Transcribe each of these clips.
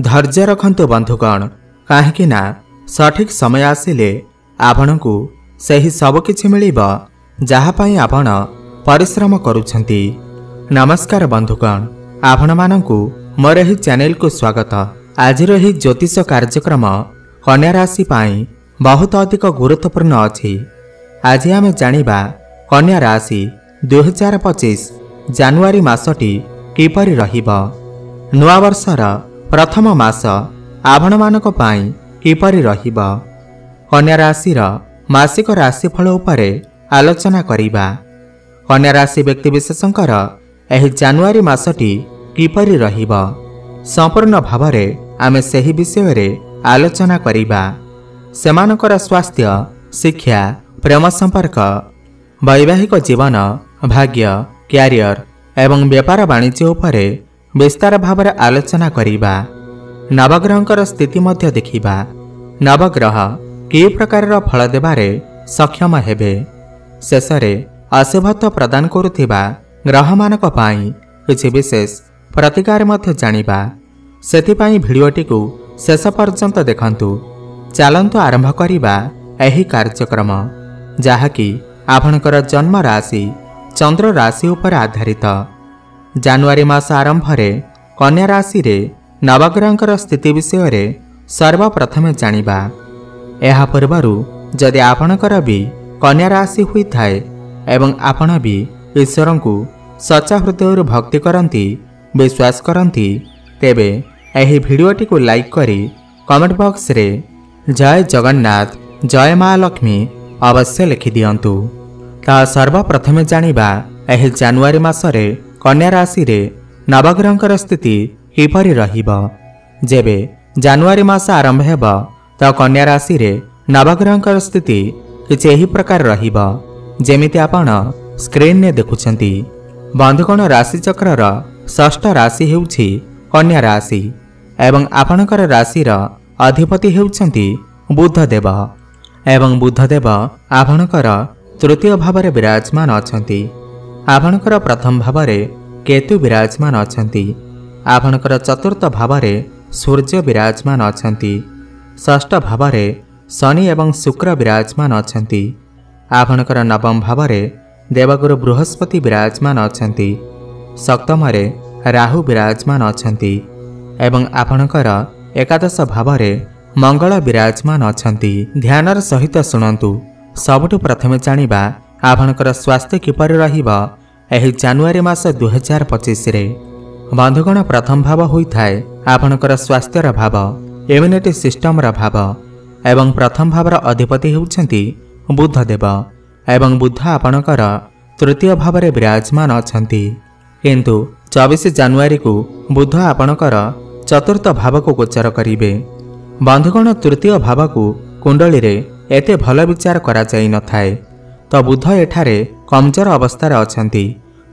धैर्य रखंतु बंधुगण कहीं सठिक समय आसिले आपणकु सही सबकिछि मिलिबा जहापाई आपण परिश्रम करुछंती। नमस्कार बंधुगण, आपण मानंकु मोर एही चैनल को स्वागत। आज एही ज्योतिष कार्यक्रम कन्या राशि पाई बहुत अधिक गुरुत्वपूर्ण अछि। आज आमे जानिबा कन्या राशि 2025 जानुआरी मासटी किपरि रहिबा। नवा वर्षर प्रथम मास आपण मानक पाई किपरि रहिबा। कन्या राशि मासिक राशिफल उपरे आलोचना करिबा। कन्या राशि व्यक्तिविशेषंकर एही जानुआरी मासटी किपरि रहिबा संपूर्ण भावरे आमे सेही विषय रे आलोचना करिबा। सेमानकर स्वास्थ्य, शिक्षा, प्रेम संपर्क, वैवाहिक जीवन, भाग्य, क्यारियर एवं व्यापार वाणिज्य उपरे विस्तार भावरे आलोचना करिबा। नवग्रहंकर स्थिति मध्य देखिबा। नवग्रह कि प्रकार फल देबारे सक्षम हेबे। शेषरे अशुभत्व प्रदान करुथिबा ग्रह मानक पाई किछि विशेष प्रतिकार मध्य जानिबा। सेथिपाई भिडियोटी को शेष पर्यंत देखंतु। चलंतु आरंभ करिबा एही कार्यक्रम जाहाकि आपणकर जन्म राशि चंद्र राशि उपर आधारित। जानुआरी मास आरंभ रे कन्या राशि रे नवग्रहंकर स्थिति विषय रे सर्वप्रथमे जानिबा। एहा पूर्वरु जदि आपणकर भी कन्या राशि हुई थाए एवं आपण भी ईश्वर को सच्चा हृदय भक्ति करती विश्वास करती तेबे एही भिडियोटी को लाइक करी कमेंट बॉक्स रे जय जगन्नाथ, जय माँ लक्ष्मी अवश्य लिखि दियंतु। ता सर्वप्रथमे जानिबा एही जानुआरी मासरे कन्या राशि रे नवग्रहंकर स्थिति किपरि रहिबा। जेबे जानुआरी मास आरंभ हेबा त कन्या राशि रे नवग्रहंकर स्थिति किछि एही प्रकार रहिबा जेमिति आपण स्क्रीन ने देखुछंती। बंधुगण, राशि चक्रर षष्ठ राशि हेउछि कन्या राशि एवं आपणकर राशि अधिपति हेउछंती बुधदेव एवं बुधदेव आपणकर तृतीय भावरे विराजमान अछंती। आपणकर प्रथम भावरे केतु विराजमान अछंती। आपणकर चतुर्थ भावरे सूर्य विराजमान अछंती। षष्ठ भावरे शनि एवं शुक्र विराजमान अछंती। आपणकर नवम भावरे देवगुरु बृहस्पति विराजमान अछंती। सप्तमरे राहु विराजमान अछंती एवं आपणकर एकादश भावरे मंगल विराजमान अछंती। ध्यानर सहित शुणंतु। सबुठु प्रथमे जानिबा आपणकर स्वास्थ्य किपरि रहिबा एही जानुआरी मास 2025 रे। बंधुगण, प्रथम भाव होइथाय आपणकर स्वास्थ्यर भाव, इम्यूनिटी सिस्टम रा भाव एवं प्रथम भावर अधिपति हेउछंती बुधदेव एवं बुध आपणकर तृतीय भावरे विराजमान अछंती। किंतु 24 जानुआरी को बुध आपणकर चतुर्थ भाव को गोचर करिवे। बंधुगण, तृतीय भाव को कुंडली रे एते भल विचार करा जाई न थाए तो बुध एठारे कमजोर अवस्था अछंती।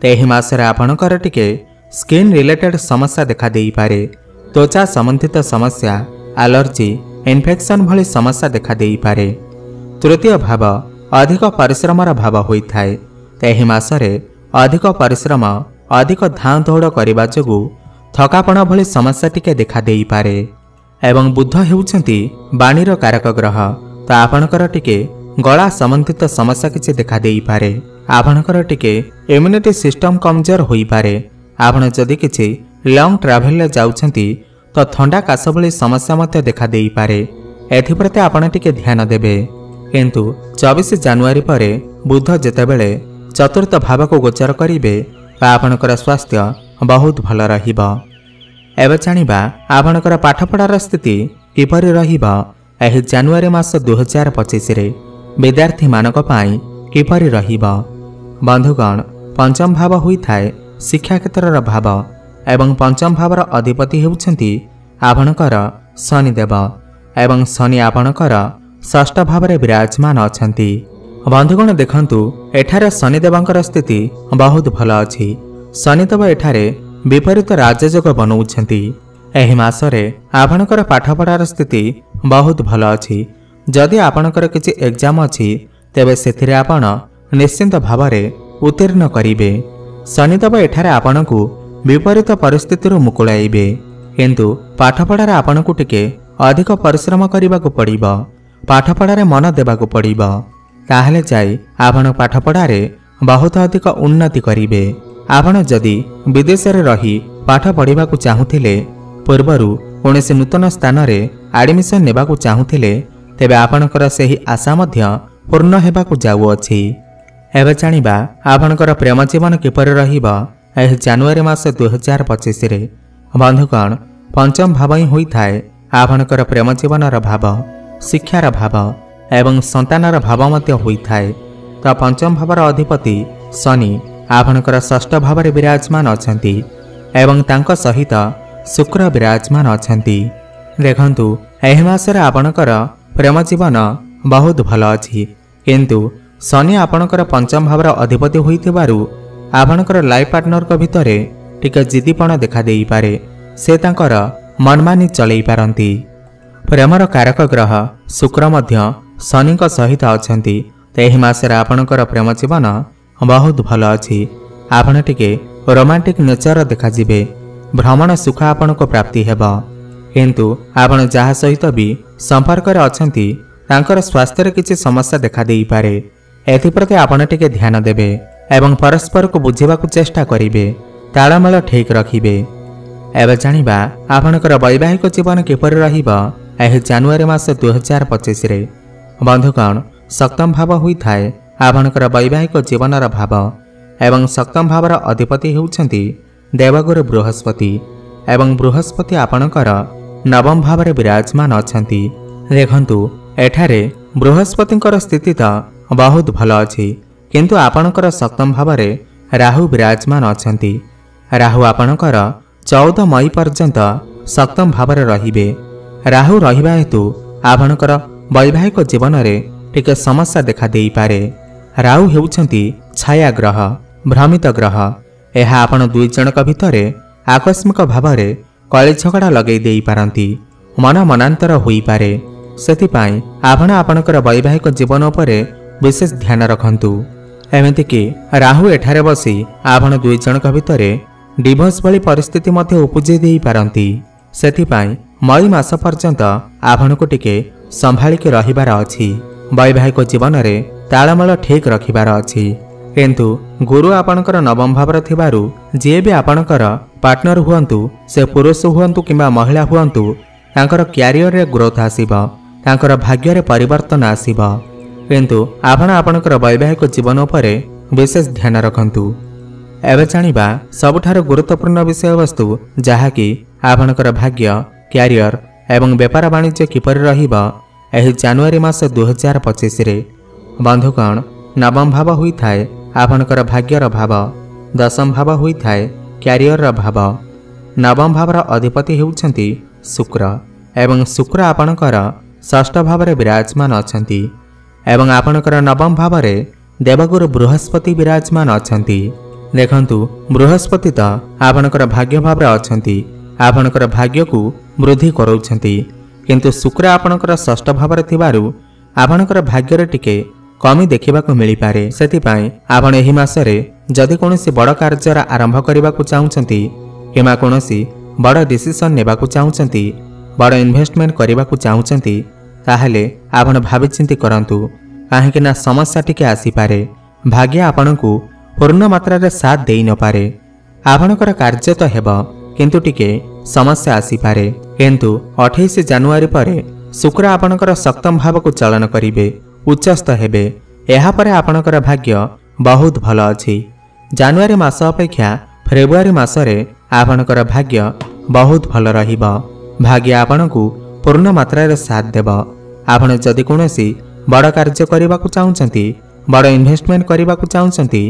तेही मासरे आपणकर टिके स्किन रिलेटेड समस्या देखा देई पारे। त्वचा संबंधित समस्या, एलर्जी, इन्फेक्शन भली समस्या देखा देई पारे। तृतीय भाव अधिक परिश्रमर भाव होइथाए। तेही मासरे अधिक परिश्रम, अधिक धां दौड़ करबा जोगु थकापण भली समस्या टिके देखा देई पारे। एवं बुध हेउछंती बाणीर कारक ग्रह तो आपणकर टिके गला संबंधित समस्या किछि देखा देई पारे। आपणकर टिके इम्यूनिटी सिस्टम कमजोर होई पारे। आपण जदि किछि लॉन्ग ट्रैवल ले जाउछंती तो ठंडा काश भली समस्या मते देखा देई पारे। एथिप्रति आपण टिके ध्यान देबे। किंतु 24 जानुआरी परे बुध जेतेबेले चतुर्थ भाव को गोचर करिवे आपणकर स्वास्थ्य बहुत भल रहिबा। एबे जानिबा आपणकर पाठपढ़ार स्थिति किपरि रहिबा एही जानुआरी मास 2025 रे विद्यार्थी मानक पाई किपरि रहिबा। बंधुगण, पंचम भाव होइथाय शिक्षा क्षेत्रर भाव एवं पंचम भावर अधिपति हेउछंती आपणकर शनिदेव एवं शनि आपणकर षष्ठ भावरे विराजमान अछंती। बंधुगण, देखंतु एठारे शनिदेवंकर स्थिति बहुत भल अछि। शनिदेव एठारे विपरीत राजयोग बनौछंती। एही मासरे आपणकर पाठपढ़ार स्थिति बहुत भल अछि। जदि आपणकर किछि एग्जाम अछि तेबे सेथिरे आपण निश्चिंत भावरे उत्तीर्ण करिवे। शनिदेव एठारे आपणकु विपरीत परिस्थिति मुकुलाइबे। किंतु पाठपढ़ार आपनकु टिके अधिक परिश्रम करने पड़िब, पाठपढ़ार मन देबाकु पड़िब, ताहले जाई आपण पाठपढ़ार बहुत अधिक उन्नति करिवे। आपण जदि विदेश रे रही पाठ पढ़िबाकु चाहुथिले, पूर्वरु कौनसी नूतन स्थान रे एडमिशन नेबाकु चाहुथिले, तेबे आपणकर सेही आशा मध्य पूर्ण हेबाकु जाउअछि। एबे जानिबा आपणकर प्रेम जीवन किपर रहिबा एही जनवरी मास 2025 रे। बंधुगण, पंचम भाव ही होइथाय आपणकर प्रेम जीवनर भाव, शिक्षार भाव एवं संतानर भाव मध्य होइथाय। तो पंचम भावर अधिपति शनि आपणकर षष्ठ भाव रे विराजमान अछंती एवं तांको सहित शुक्र विराजमान अछंती। देखंतु एही मासरे आपणकर प्रेम जीवन बहुत भल अछि, किंतु शनि आपणकर पंचम भावर अधिपति होइथिबारु आपणकर लाइफ पार्टनर को भितरे टिके जिद्दीपण देखा देई पारे, से तांकर मनमानी चलई पारंती। प्रेमर कारक ग्रह शुक्र मध्य शनि को सहित अछंती। एही मासरे आपणकर प्रेम जीवन बहुत भल अछि। आपण टिके रोमांटिक नेचर देखा जिबे, भ्रमण सुख आपण को प्राप्ति हेबा, किंतु आपण जहा सहित भी संपर्क रे अछंती तांकर स्वास्थ्य रे किछि समस्या देखा देई पारे। एथिप्रति आपण टिके ध्यान देबे एवं परस्पर को बुझिबाकु चेष्टा करिवे, ताळमेळ ठीक रखिबे। एबे जानिबा आपणकर वैवाहिक जीवन किपर रहिबा एही जनवरी मास 2025 रे। बंधुगण, सप्तम भाव होइथाय आपणकर वैवाहिक जीवनर भाव एवं सप्तम भावर अधिपति हेउछंती देवगुरु बृहस्पति एवं बृहस्पति आपणकर नवम भाव रे विराजमान अछंती। देखंतु एठारे बृहस्पतिंकर स्थिति तो बहुत भल अछि, किंतु आपणकर सप्तम भाव रे राहु विराजमान अछंती। राहु आपणकर 14 मई पर्यंत सप्तम भाव रे रहिबे। राहु रहिबा हेतु आपणकर वैवाहिक जीवन रे टिके समस्या देखा देई पारे। राहु हेउछंती छाया ग्रह, भ्रमित ग्रह। एहा आपण दुई जनक भितरे आकस्मिक भाव रे कଳି झगड़ा लगेई देई पारंती, मन मनांतर होई पारे। सेथिपाई आपण आपणकर वैवाहिक जीवन उपरे विशेष ध्यान रखंतु। एमिति कि राहु एठारे बसी आपण दुई जनक भितरे डिवोर्स भली परिस्थिति मध्य उपजे देई पारंती। सेथिपाई मई मास पर्यंत आपणको टिके संभाली के रहिबार अछि। वैवाहिक जीवन रे ताळमेळ ठीक रखिबार अछि, किंतु गुरु आपणकर नवम भावर थिबारु जे भी आपणकर पार्टनर हुअंतु, से पुरुष हुअंतु किंबा महिला हुअंतु, तांकर क्यारियर रे ग्रोथ आसीबा, तांकर भाग्य रे परिवर्तन आसीबा। किंतु आपण आपणकर वैवाहिक जीवन उपरे विशेष ध्यान रखंतु। एबे जानिबा सबठार गुरुत्वपूर्ण विषय वस्तु, जहाँकि आपणकर भाग्य, क्यारियर एवं व्यापार वाणिज्य किपर रहिबा एही जनवरी मास 2025 रे। बंधुगण, नवम भाव होइथाय आपणकर भाग्यर भाव, दशम भाव होइथाय क्यारियर भाव। नवम भावर अधिपति हेउछंती शुक्र एवं शुक्र आपणकर षष्ठ भाव रे विराजमान अछंती एवं आपणकर नवम भाव रे देवगुरु बृहस्पति विराजमान अछंती। देखंतु बृहस्पति तो आपणकर भाग्य भाव रे अछंती, आपणकर भाग्य को वृद्धि करौछंती, किंतु शुक्र आपणकर षष्ठ भाव रे थिबारु आपणकर भाग्य रे टिके कमी देखिबाकु मिली पारे। सेथिपाई आपण एही मासरे जदि कोनोसी बड़ कार्य आरंभ करिबाकु चाहुछंती किमा कोनोसी बड़ डिसिजन नेबाकु चाहुछंती, बड़ इन्वेस्टमेंट करिबाकु चाहुछंती, ताहले आपण भाबी चिंती करंतु, काहेकि ना समस्या टिके आसी पारे। भाग्य आपणकु पूर्ण मात्रा रे साथ देई न पारे। आपणकर कार्य तो हेबा, किंतु टिके समस्या आसी पारे। किंतु 28 जनवरी परे शुक्र आपणकर सप्तम भाव को चलन करिवे, उच्चस्थ हेबे। एहा परे आपणकर भाग्य बहुत भल अछि। जनवरी मास अपेक्षा फेब्रुआरी मासरे आपणकर भाग्य बहुत भल रहिबा। भाग्य आपणकु पूर्ण मात्रा रे साथ देबा। आपण जदि कोनोसी बड़ कार्य करिबाकु चाहुछंती, बड़ इन्वेस्टमेंट करिबाकु चाहुछंती,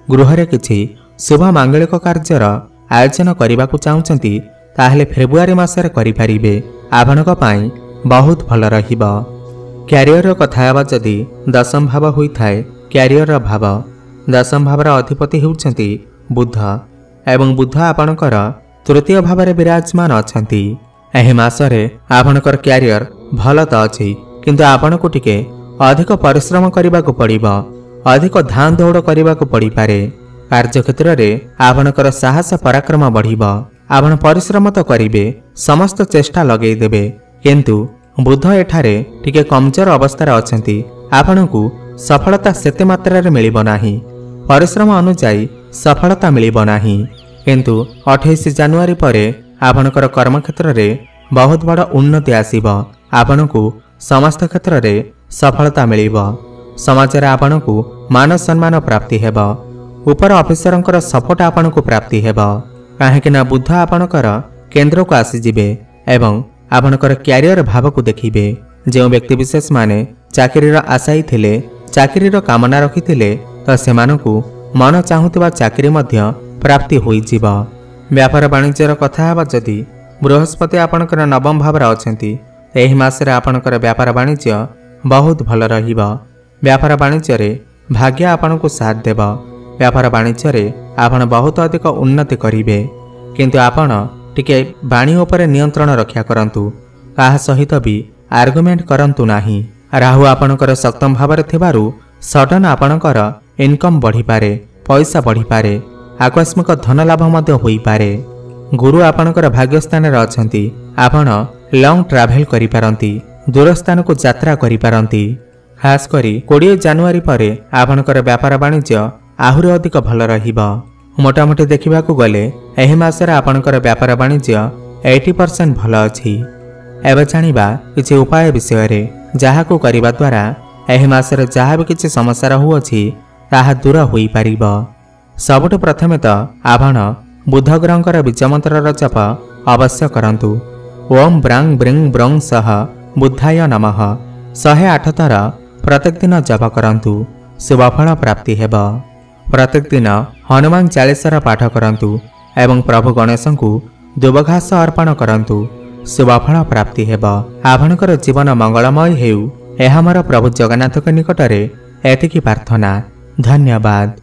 गृह रे किछि शुभ मांगलिक कार्यर आयोजन करिबाकु चाहुछंती, ताहले फेब्रुआरी मासरे करि परिबे। आपणक पई बहुत भल रहिबा। क्यारियर कथा हेबा जदि दशम भाव होइथाय क्यारियर भाव, दशम भावर अधिपति हेउछंती बुध एवं बुध आपणकर तृतीय भाव रे विराजमान अछंती। एही मासरे आपणकर क्यारियर भल त अछि, किंतु आपणको टिके अधिक परिश्रम करिबाकु पड़िबा, अधिक धान दौड़ करिबाकु पड़ी पारे। कार्यक्षेत्र रे आपणकर साहस पराक्रम बढ़िबा। आपण परिश्रम तो करिवे, समस्त चेष्टा लगेई देबे किंतु बुध एठारे टिके कमजोर अवस्था अछंती आपनकु सफलता सेते मात्रा रे मिलिबो नाही परिश्रम अनुसार सफलता मिलिबो नाही किंतु 28 जनवरी परे आपनकर कर्म क्षेत्र रे बहुत बड़ उन्नति आसीबो आपनकु समस्त क्षेत्र रे सफलता मिलिबो समाज रे आपनकु मान सम्मान प्राप्ति हेबो ऊपर ऑफिसरंकर सपोर्ट आपनकु प्राप्ति हेबो काहेकि ना बुध आपनकर केंद्र को आसी जिबे एवं आपनकर कैरियर भाव को देखिबे जो व्यक्ति विशेष माने चाकरीर आशाई थिले चाकरीर कामना रखिथिले तो सेमानकु मन चाहुतबा चाकरी मध्य प्राप्ति होई जिबा व्यापार वाणिज्यर कथा हेबा जदि बृहस्पति आपनकर नवम भाव रे अछंती एही मास रे आपनकर व्यापार वाणिज्य बहुत भल रहिबा व्यापार वाणिज्य रे भाग्य आपनकु साथ देबा व्यापार वाणिज्य रे आपण बहुत अधिक उन्नति करिवे किंतु आपण टिके वाणी उपरे नियंत्रण रक्षा करंतु काहा सहित भी आर्गुमेंट करंतु नाही राहु आपनकर सप्तम भाव रे थिबारु सडन आपनकर इनकम बढ़ी पारे पैसा बढ़ी पारे आकस्मिक धन लाभ मध्य होई पारे गुरु आपनकर भाग्य स्थान रे अछंती आपण लॉन्ग ट्रैवल करि पारंती दूर स्थान को यात्रा करि पारंती खास करी 20 जनवरी परे आपनकर व्यापार वाणिज्य आहुरी अधिक भल रहिबा मोटामोटी देखिबाकू गले एही मासरे आपनकर व्यापार वाणिज्य 80% भल अछि एबे जानिबा किछि उपाय विषय रे जाहाकू करिबा द्वारा एही मासरे जहा भी किछि समस्या रहू अछि ताहा दूर होई परिबा सबुठ प्रथमे तो आपण बुध ग्रहंकर बीज मंत्र जप अवश्य करंतु ओम ब्रांग ब्रिंग ब्रंग सह बुद्धाय नमः 108 थर प्रत्येक दिन जप करंतु शुभफल प्राप्ति हेबा प्रत्येक दिन हनुमान चालीसार पाठ करंतु एवं प्रभु गणेश को दुबघास अर्पण करंतु शुभफल प्राप्ति हेबा आपनकर जीवन मंगलमय हेउ एहा मोर प्रभु जगन्नाथ निकटरे एतिकी प्रार्थना धन्यवाद।